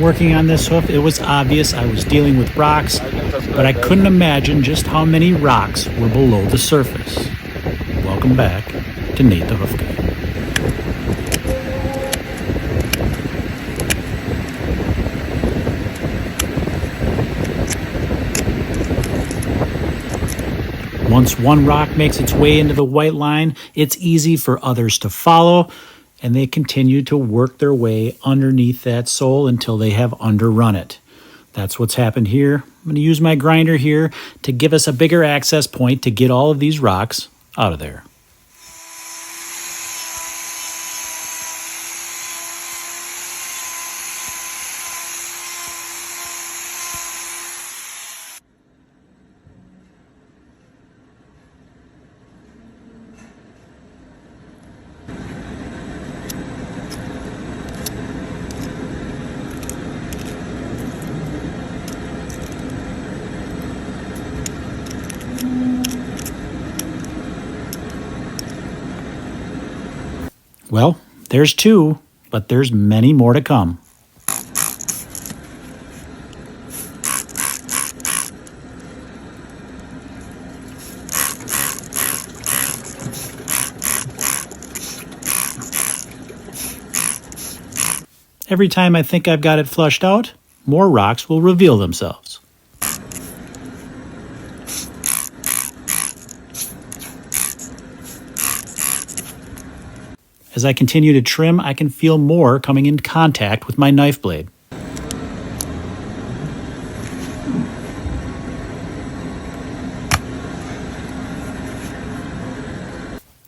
Working on this hoof, it was obvious I was dealing with rocks, but I couldn't imagine just how many rocks were below the surface. Welcome back to Nate the Hoof Guy. Once one rock makes its way into the white line, it's easy for others to follow, and they continue to work their way underneath that sole until they have underrun it. That's what's happened here. I'm going to use my grinder here to give us a bigger access point to get all of these rocks out of there. Well, there's two, but there's many more to come. Every time I think I've got it flushed out, more rocks will reveal themselves. As I continue to trim, I can feel more coming in contact with my knife blade.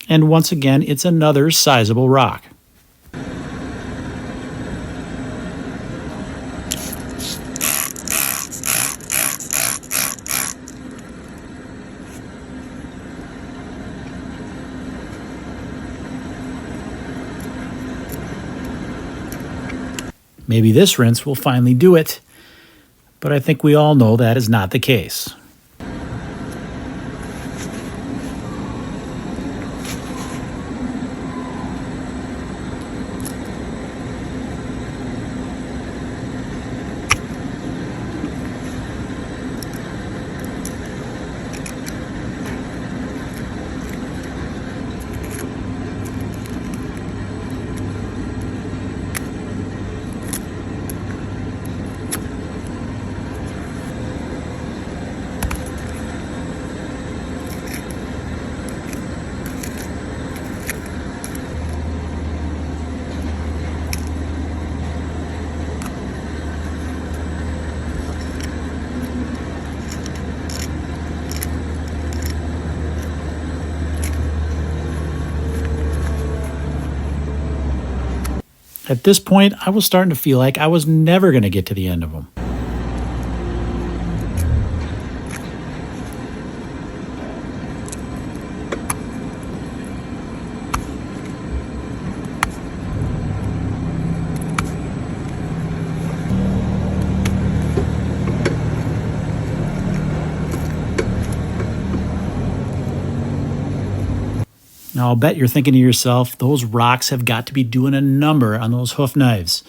And once again, it's another sizable rock. Maybe this rinse will finally do it, but I think we all know that is not the case. At this point, I was starting to feel like I was never going to get to the end of them. Now, I'll bet you're thinking to yourself, those rocks have got to be doing a number on those hoof knives.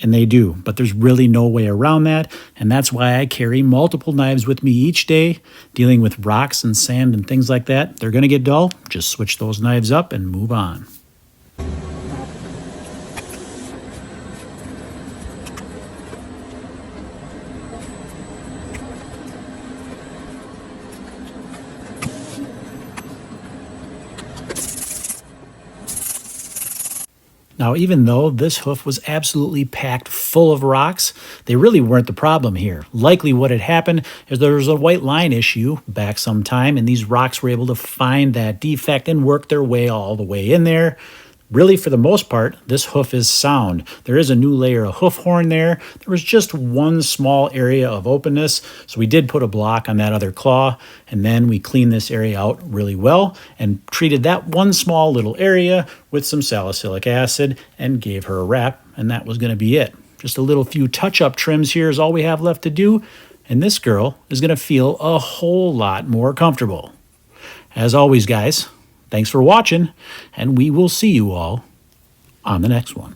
And they do, but there's really no way around that, and that's why I carry multiple knives with me each day, dealing with rocks and sand and things like that. They're going to get dull, just switch those knives up and move on. Now, even though this hoof was absolutely packed full of rocks, they really weren't the problem here. Likely what had happened is there was a white line issue back some time, and these rocks were able to find that defect and work their way all the way in there. Really, for the most part, this hoof is sound. There is a new layer of hoof horn there. There was just one small area of openness, so we did put a block on that other claw, and then we cleaned this area out really well and treated that one small little area with some salicylic acid and gave her a wrap, and that was going to be it. Just a little few touch-up trims here is all we have left to do, and this girl is going to feel a whole lot more comfortable. As always, guys, thanks for watching, and we will see you all on the next one.